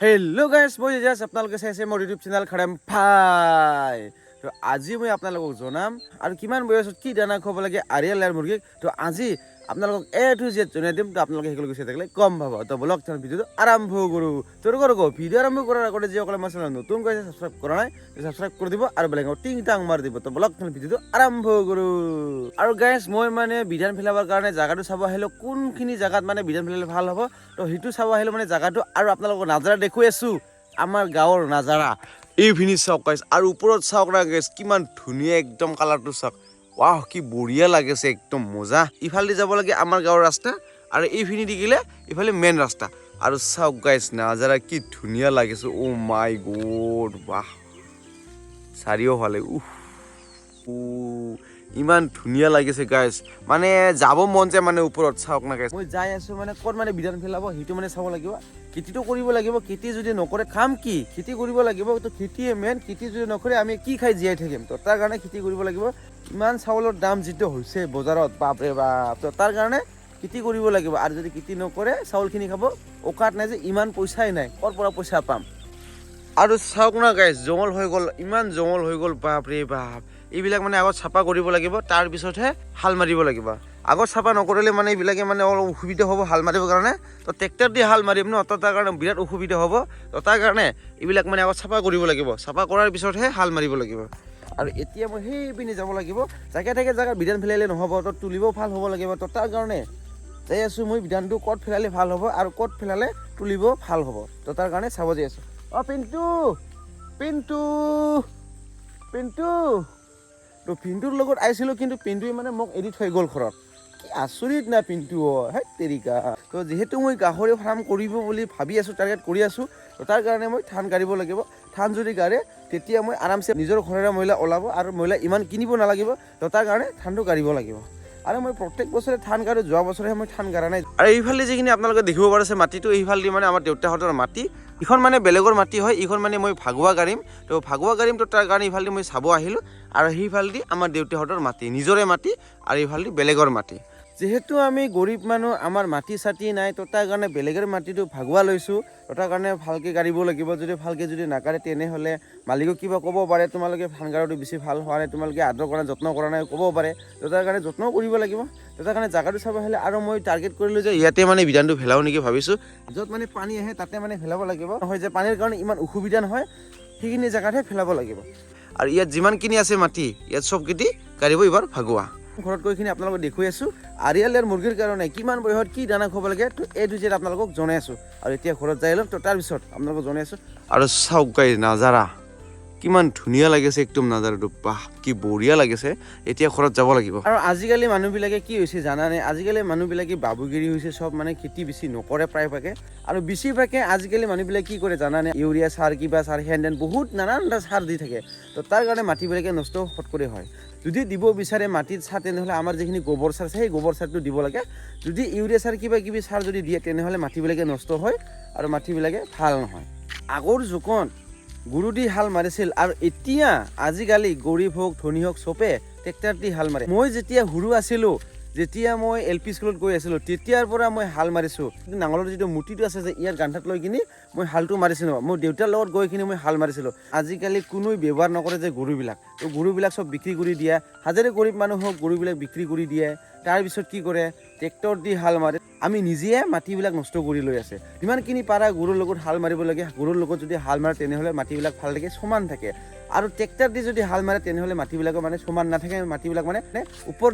Hello' guys মই just আপোনালোকে চাইছে মোৰ ইউটিউব চেনেল খাৰেমফাই তো আজি মই আপোনালোকক জনাম আৰু কিমান বয়সত কি দানা খুৱাব লাগে আৰিয়েল লেয়াৰ মুৰ্গীক তো আজি আপোনালোকক এ টু জেড জনাই দিম তো আপোনালোকে সেইগুলো চাই থাকিলে গম পাব তো ব্লগ চেনেল ভিডিঅ'টো আৰম্ভ কৰোঁ তোৰ কৰোঁ ভিডিঅ' আৰম্ভ কৰাৰ আগতে যিসকলে আমাৰ চেনেল নতুন কৈছে ছাবস্ক্ৰাইব কৰা নাই ছাবস্ক্ৰাইব কৰি দিব আৰু বেলেগক টিং টাং মাৰি দিব তো ব্লগ চেনেল ভিডিঅ'টো আৰম্ভ কৰোঁ আৰু গাইজ মই মানে বিধান ফেলাবৰ কাৰণে জাগাটো চাব আহিলোঁ কোনখিনি জাগাত মানে বিধান ফেলালে ভাল হ'ব তো সেইটো চাব আহিলোঁ মানে জাগাটো আৰু আপোনালোকক নাজাৰা দেখুৱাই আছোঁ আমাৰ গাঁৱৰ নাজাৰা এইখিনি চাওক গাইজ আৰু ওপৰত চাওক না গাইজ কিমান ধুনীয়া একদম কালাৰটো চাওক ৱাহ কি বঢ়িয়া লাগিছে একদম মজা ইফালে যাব লাগে আমাৰ গাঁৱৰ ৰাস্তা আৰু এইখিনি দেখিলে ইফালে মেইন ৰাস্তা আৰু চাওক গাইজ নাজাৰা কি ধুনীয়া লাগিছে অ মাই গড বাহ চাৰিওফালে ইমান ধুনীয়া লাগিছে গাইজ মানে যাব মন যায় মানে ওপৰত চাওক না গাইজ মই যাই আছোঁ মানে ক'ত মানে বিধান ফেলাব সেইটো মানে চাব লাগিব খেতিটো কৰিব লাগিব খেতি যদি নকৰে কাম কি খেতি কৰিব লাগিব তো খেতিয়ে মেইন খেতি যদি নকৰে আমি কি খাই জীয়াই থাকিম তো তাৰ কাৰণে খেতি কৰিব লাগিব ইমান চাউলৰ দাম যিটো হৈছে বজাৰত বাপৰে বাপ তো তাৰ কাৰণে খেতি কৰিব লাগিব আৰু যদি খেতি নকৰে চাউলখিনি খাব অকাত নাই যে ইমান পইচাই নাই ক'ৰ পৰা পইচা পাম আৰু চাওক না গাইজ জংঘল হৈ গ'ল ইমান জংঘল হৈ গ'ল বাপৰে বাপ এইবিলাক মানে আগত চাফা কৰিব লাগিব তাৰপিছতহে হাল মাৰিব লাগিব আগত চাফা নকৰিলে মানে এইবিলাকে মানে অলপ অসুবিধা হ'ব হাল মাৰিবৰ কাৰণে তো ট্ৰেক্টৰ দি হাল মাৰিম ন তো তাৰ কাৰণে বিৰাট অসুবিধা হ'ব তো তাৰ কাৰণে এইবিলাক মানে আগত চাফা কৰিব লাগিব চাফা কৰাৰ পিছতহে হাল মাৰিব লাগিব আৰু এতিয়া মই সেইপিনে যাব লাগিব জাগে থাকে জাগাত বিধান ফেলাইলে নহ'ব তো তুলিব ভাল হ'ব লাগিব তো তাৰ কাৰণে যাই আছোঁ মই বিধানটো ক'ত ফেলালে ভাল হ'ব আৰু ক'ত ফেলালে তুলিব ভাল হ'ব তো তাৰ কাৰণে চাব যাই আছোঁ অঁ পিণ্টু পিণ্টু পিণ্টু তো পিণ্টুৰ লগত আহিছিলোঁ কিন্তু পিণ্টুৱে মানে মোক এৰি থৈ গ'ল ঘৰত কি আচৰিত না পিণ্টু হেই তেৰিকা তো যিহেতু মই গাহৰি ফাৰ্ম কৰিব বুলি ভাবি আছোঁ টাৰ্গেট কৰি আছোঁ তো তাৰ কাৰণে মই ধান কাঢ়িব লাগিব ধান যদি কাঢ়ে তেতিয়া মই আৰামছে নিজৰ ঘৰেৰে মহিলা ওলাব আৰু মহিলা ইমান কিনিব নালাগিব তো তাৰ কাৰণে ধানটো কাঢ়িব লাগিব আৰু মই প্ৰত্যেক বছৰে ধান কাঢ়ো যোৱা বছৰহে মই ধান কাঢ়া নাই আৰু এইফালে যিখিনি আপোনালোকে দেখিব পাৰিছে মাটিটো এইফালে মানে আমাৰ দেউতাহঁতৰ মাটি ইখন মানে বেলেগৰ মাটি হয় ইখন মানে মই ভাগুৱা কাঢ়িম তো ভাগুৱা কাঢ়িম তো তাৰ কাৰণে ইফালে মই চাব আহিলোঁ আৰু সেইফালেদি আমাৰ দেউতাহঁতৰ মাটি নিজৰে মাটি আৰু এইফালেদি বেলেগৰ মাটি যিহেতু আমি গৰীব মানুহ আমাৰ মাটি চাটি নাই তো তাৰ কাৰণে বেলেগৰ মাটিটো ভাগুৱা লৈছোঁ তো তাৰ কাৰণে ভালকৈ কাঢ়িব লাগিব যদি ভালকৈ যদি নাকাঢ়ে তেনেহ'লে মালিকক কিবা ক'ব পাৰে তোমালোকে ধান কাঢ়োতে বেছি ভাল হোৱা নাই তোমালোকে আদৰ কৰা যত্ন কৰা নাই ক'ব পাৰে তো তাৰ কাৰণে যত্নও কৰিব লাগিব তো তাৰ কাৰণে জাগাটো চাব আহিলে আৰু মই টাৰ্গেট কৰিলোঁ যে ইয়াতে মানে বিধানটো ফেলাওঁ নেকি ভাবিছোঁ য'ত মানে পানী আহে তাতে মানে ফেলাব লাগিব নহয় যে পানীৰ কাৰণে ইমান অসুবিধা নহয় সেইখিনি জেগাতহে ফেলাব লাগিব আৰু ইয়াত যিমানখিনি আছে মাটি ইয়াত চব খেতি কাঢ়িব এইবাৰ ভাগুৱা ঘৰত গৈখিনি আপোনালোকক দেখুৱাই আছোঁ আৰিয়েলৰ মুৰ্গীৰ কাৰণে কিমান বয়সত কি দানা খুৱাব লাগে তো এ টু জেড আপোনালোকক জনাই আছোঁ আৰু এতিয়া ঘৰত যাই ল'ম তো তাৰপিছত আপোনালোকক জনাই আছোঁ আৰু চাওক গাইজ নাজাৰা কিমান ধুনীয়া লাগিছে একদম নাজাৰাটো বাহ কি বঢ়িয়া লাগিছে এতিয়া ঘৰত যাব লাগিব আৰু আজিকালি মানুহবিলাকে কি হৈছে জানানে আজিকালি মানুহবিলাকে বাবুগিৰি হৈছে চব মানে খেতি বেছি নকৰে প্ৰায়ভাগে আৰু বেছিভাগে আজিকালি মানুহবিলাকে কি কৰে জানানে ইউৰিয়া সাৰ কিবা সাৰ হেণ্ডেন বহুত নানানটা সাৰ দি থাকে তো তাৰ কাৰণে মাটিবিলাকে নষ্ট ফটকৰে হয় যদি দিব বিচাৰে মাটিত সাৰ তেনেহ'লে আমাৰ যিখিনি গোবৰ সাৰ আছে সেই গোবৰ সাৰটো দিব লাগে যদি ইউৰিয়া সাৰ কিবা কিবি সাৰ যদি দিয়ে তেনেহ'লে মাটিবিলাকে নষ্ট হয় আৰু মাটিবিলাকে ভাল নহয় আগৰ যুগত গৰু দি হাল মাৰিছিল আৰু এতিয়া আজিকালি গৰীব হওক ধনী হওক চবে ট্ৰেক্টৰ দি হাল মাৰে মই যেতিয়া সৰু আছিলোঁ যেতিয়া মই LP স্কুলত গৈ আছিলোঁ তেতিয়াৰ পৰা মই হাল মাৰিছোঁ নাঙলৰ যিটো মুঠিটো আছে যে ইয়াৰ গাঁঠাত লৈ কিনি মই হালটো মাৰিছিলোঁ মোৰ দেউতাৰ লগত গৈ কিনি মই হাল মাৰিছিলোঁ আজিকালি কোনোৱে ব্যৱহাৰ নকৰে যে গৰুবিলাক তো গৰুবিলাক চব বিক্ৰী কৰি দিয়ে হাজাৰে গৰীব মানুহ হওক গৰুবিলাক বিক্ৰী কৰি দিয়ে তাৰপিছত কি কৰে ট্ৰেক্টৰ দি হাল মাৰে আমি নিজে মাটিবিলাক নষ্ট কৰি লৈ আছে যিমানখিনি পাৰা গৰুৰ লগত হাল মাৰিব লাগে গৰুৰ লগত যদি হাল মাৰে তেনেহ'লে মাটিবিলাক ভাল থাকে সমান থাকে আৰু ট্ৰেক্টৰ দি যদি হাল মাৰে তেনেহ'লে মাটিবিলাকৰ মানে সমান নাথাকে মাটিবিলাক মানে ওপৰ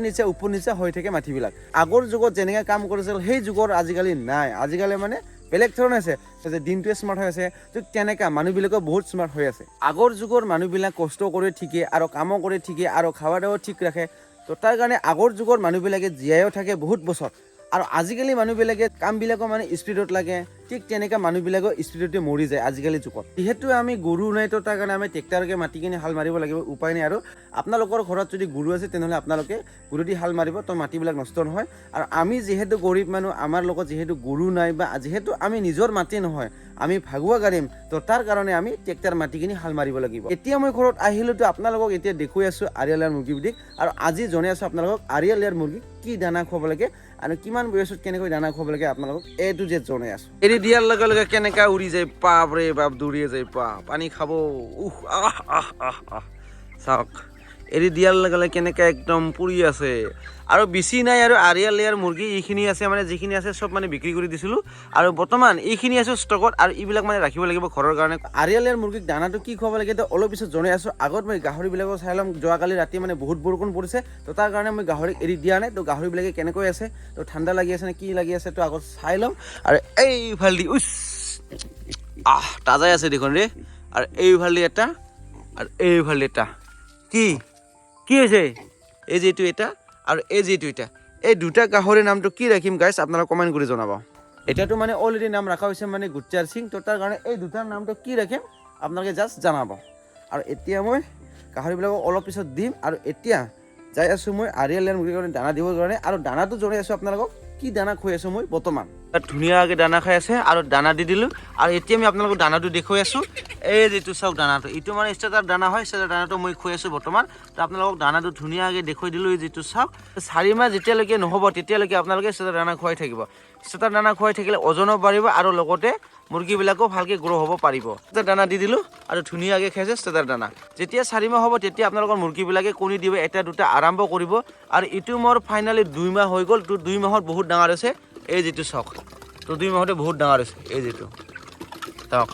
নিচা হৈ থাকে মাটিবিলাক আগৰ যুগত যেনেকৈ কাম কৰিছিল সেই যুগৰ আজিকালি নাই আজিকালি মানে বেলেগ ধৰণৰ আছে যে দিনটোৱে স্মাৰ্ট হৈ আছে তো তেনেকুৱা মানুহবিলাকৰ বহুত স্মাৰ্ট হৈ আছে আগৰ যুগৰ মানুহবিলাক কষ্ট কৰে ঠিকে আৰু কামো কৰে ঠিকে আৰু খাৱা দাৱাও ঠিক ৰাখে তো তাৰ কাৰণে আগৰ যুগৰ মানুহবিলাকে জীয়াইও থাকে বহুত বছৰ আৰু আজিকালি মানুহবিলাকে কামবিলাকো মানে স্পীডত লাগে ঠিক তেনেকৈ মানুহবিলাকৰ স্পীডতে মৰি যায় আজিকালি যুগত যিহেতু আমি গৰু নাই তো তাৰ কাৰণে আমি ট্ৰেক্টৰকে মাটি কিনি হাল মাৰিব লাগিব উপায় নাই আৰু আপোনালোকৰ ঘৰত যদি গৰু আছে তেনেহ'লে আপোনালোকে গৰু দি হাল মাৰিব তো মাটিবিলাক নষ্ট নহয় আৰু আমি যিহেতু গৰীব মানুহ আমাৰ লগত যিহেতু গৰু নাই বা যিহেতু আমি নিজৰ মাটি নহয় আমি ভাগুৱা কাঢ়িম তো তাৰ কাৰণে আমি ট্ৰেক্টৰ মাটি কিনি হাল মাৰিব লাগিব এতিয়া মই ঘৰত আহিলোঁ তো আপোনালোকক এতিয়া দেখুৱাই আছোঁ আৰিয়েলৰ মুৰ্গী বিধিক আৰু আজি জনাই আছোঁ আপোনালোকক আৰিয়েলৰ মুৰ্গী কি দানা খুৱাব লাগে আৰু কিমান বয়সত কেনেকৈ দানা খুৱাব লাগে আপোনালোকক A to Z জনাই আছোঁ। এৰি দিয়াৰ লগে লগে কেনেকৈ উৰি যায় বাপ ৰে বাপ, দৌৰিয়ে যায় বাপ, পানী খাব চাওক। এৰি দিয়াৰ লগে লগে কেনেকৈ একদম পুৰি আছে। আৰু বেছি নাই আৰু আৰিয়া লেয়াৰ মুৰ্গী এইখিনি আছে, মানে যিখিনি আছে চব মানে বিক্ৰী কৰি দিছিলোঁ আৰু বৰ্তমান এইখিনি আছে ষ্টকত, আৰু এইবিলাক মানে ৰাখিব লাগিব ঘৰৰ কাৰণে। আৰিয়া লেয়াৰ মুৰ্গীক দানাটো কি খুৱাব লাগে অলপ পিছত জনাই আছোঁ। আগত মই গাহৰিবিলাকক চাই ল'ম। যোৱাকালি ৰাতি মানে বহুত বৰষুণ পৰিছে, তো তাৰ কাৰণে মই গাহৰিক এৰি দিয়া নাই। তো গাহৰিবিলাকে কেনেকৈ আছে, তো ঠাণ্ডা লাগি আছে নে কি লাগি আছে, তো আগত চাই ল'ম। আৰু এইফালেদি তাজাই আছে দেখোন ৰে। আৰু এইফালেদি এটা আৰু এইফালে এটা কি কি হৈছে, এই যিটো এটা আৰু এই যিটো এটা, এই দুটা গাহৰিৰ নামটো কি ৰাখিম গাইছ, আপোনালোকে কমেণ্ট কৰি জনাব। এতিয়াতো মানে অলৰেডি নাম ৰখা হৈছে মানে গুচ্চাৰ সিং, তো তাৰ কাৰণে এই দুটাৰ নামটো কি ৰাখিম আপোনালোকে জাষ্ট জনাব। আৰু এতিয়া মই গাহৰিবিলাকক অলপ পিছত দিম। আৰু এতিয়া যাই আছোঁ মই আৰিয়া লেয়াৰ মুৰ্গীৰ কাৰণে দানা দিবৰ কাৰণে। আৰু দানাটো জনাই আছোঁ আপোনালোকক কি দানা খুৱাই আছোঁ মই বৰ্তমান। ধুনীয়াকৈ দানা খাই আছে আৰু দানা দি দিলোঁ। আৰু এতিয়া আমি আপোনালোকক দানাটো দেখুৱাই আছোঁ। এই যিটো চাওক দানাটো, এইটো মানে ষ্টাৰ্টাৰ দানা হয়। ষ্টাৰ্টাৰ দানাটো মই খুৱাই আছোঁ বৰ্তমান। তো আপোনালোকক দানাটো ধুনীয়াকৈ দেখুৱাই দিলোঁ। এই যিটো চাওক, 4 মাহ যেতিয়ালৈকে নহ'ব তেতিয়ালৈকে আপোনালোকে ষ্টাৰ্টাৰ দানা খুৱাই থাকিব। ষ্টাৰ্টাৰ দানা খুৱাই থাকিলে ওজনো বাঢ়িব আৰু লগতে মুৰ্গীবিলাকো ভালকৈ গ্ৰ' হ'ব পাৰিব। দানা দি দিলোঁ আৰু ধুনীয়াকৈ খাইছে ষ্টাৰ্টাৰ দানা। যেতিয়া 4 মাহ হ'ব তেতিয়া আপোনালোকৰ মুৰ্গীবিলাকে কণী দিব, এটা দুটা আৰম্ভ কৰিব। আৰু এইটো মোৰ ফাইনেলি 2 মাহ হৈ গ'ল। তো 2 মাহত বহুত ডাঙৰ হৈছে এই যিটো চাওক। তো 2 মাহতে বহুত ডাঙৰ হৈছে এই যিটো চাওক।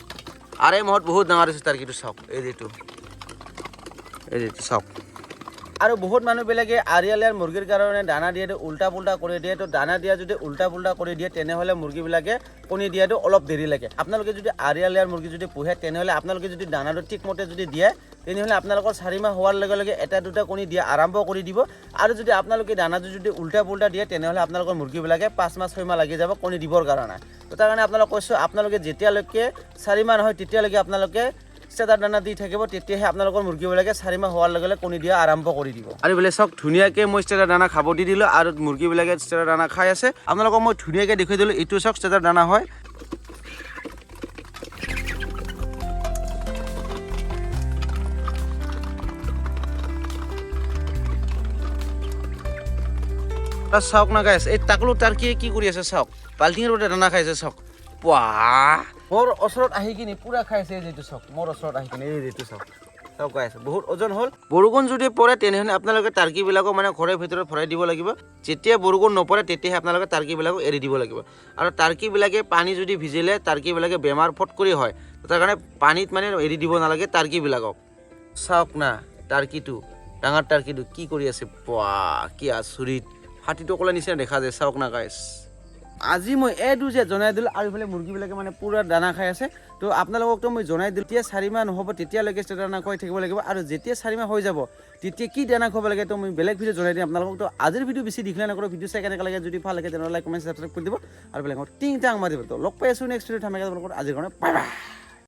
আৰু এই মাহত বহুত ডাঙৰ হৈছে তাৰ কিন্তু চাওক, এই যিটো চাওক। আৰু বহুত মানুহবিলাকে আৰিয়া লেয়াৰ মুৰ্গীৰ কাৰণে দানা দিয়াটো উল্টা পুল্টা কৰি দিয়ে। তো দানা দিয়া যদি উল্টা পুল্টা কৰি দিয়ে তেনেহ'লে মুৰ্গীবিলাকে কণী দিয়াটো অলপ দেৰি লাগে। আপোনালোকে যদি আৰিয়া লেয়াৰ মুৰ্গী যদি পোহে তেনেহ'লে আপোনালোকে যদি দানাটো ঠিকমতে যদি দিয়ে তেনেহ'লে আপোনালোকৰ 4 মাহ হোৱাৰ লগে লগে এটা দুটা কণী দিয়া আৰম্ভ কৰি দিব। আৰু যদি আপোনালোকে দানাটো যদি উল্টা পুল্টা দিয়ে তেনেহ'লে আপোনালোকৰ মুৰ্গীবিলাকে 5 মাহ 6 মাহ লাগি যাব কণী দিবৰ কাৰণে। তো তাৰ কাৰণে আপোনালোক কৈছোঁ, আপোনালোকে যেতিয়ালৈকে 4 মাহ নহয় তেতিয়ালৈকে আপোনালোকে ষ্টাৰ্টাৰ দানা দি থাকিব, তেতিয়াহে আপোনালোকৰ মুৰ্গীবিলাকে 4 মাহ হোৱাৰ লগে লগে কণী দিয়া আৰম্ভ কৰি দিব। আৰু বোলে চাওক ধুনীয়াকৈ মই ষ্টাৰ্টাৰ দানা খাব দি দিলোঁ আৰু মুৰ্গীবিলাকে ষ্টাৰ্টাৰ দানা খাই আছে। আপোনালোকক মই ধুনীয়াকৈ দেখুৱাই দিলোঁ, এইটো চাওক ষ্টাৰ্টাৰ দানা হয়। চাওক না গাইছ, এই টাকলো টাৰ্কিয়ে কি কৰি আছে চাওক, বাল্টিঙৰ ওপৰত দানা খাইছে চাওক। মোৰ ওচৰত আহি কিনি পুৰা খাইছে এই যিটো চাওক, মোৰ ওচৰত আহি কিনি এই যিটো চাওক চাওক গাইছ, বহুত ওজন হ'ল। বৰষুণ যদি পৰে তেনেহ'লে আপোনালোকে টাৰ্কিবিলাকক মানে ঘৰৰ ভিতৰত ভৰাই দিব লাগিব। যেতিয়া বৰষুণ নপৰে তেতিয়াহে আপোনালোকে টাৰ্কিবিলাকক এৰি দিব লাগিব। আৰু টাৰ্কিবিলাকে পানী যদি ভিজিলে টাৰ্কিবিলাকে বেমাৰ ফট কৰি হয়, তাৰ কাৰণে পানীত মানে এৰি দিব নালাগে টাৰ্কিবিলাকক। চাওক না টাৰ্কিটো, ডাঙৰ টাৰ্কিটো কি কৰি আছে, কি আচৰিত, হাতীটো ক'লে নিচিনা দেখা যায়। চাওক না গাইছ, আজি মই এইটো যে জনাই দিলোঁ। আৰু এইফালে মুৰ্গীবিলাকে মানে পুৰা দানা খাই আছে। তো আপোনালোককতো মই জনাই দিলোঁ, যেতিয়া 4 মাহ নহ'ব তেতিয়ালৈকে দানা খুৱাই থাকিব লাগিব। আৰু যেতিয়া 4 মাহ হৈ যাব তেতিয়া কি দানা খুৱাব লাগে তো মই বেলেগ ভিডিঅ' জনাই দিম আপোনালোকক। তো আজিৰ ভিডিঅ' বেছি দীঘলীয়া নকৰোঁ। ভিডিঅ' চাই কেনেকৈ লাগে, যদি ভাল লাগে তেনেহ'লে লাইক কমেণ্ট ছাবস্ক্ৰাইব কৰি দিব আৰু বেলেগত টিং টাং মাৰি দিব। তো লগ পাই আছোঁ নেক্সট ভিডিঅ'ত। আজিৰ কাৰণে বাই বাই।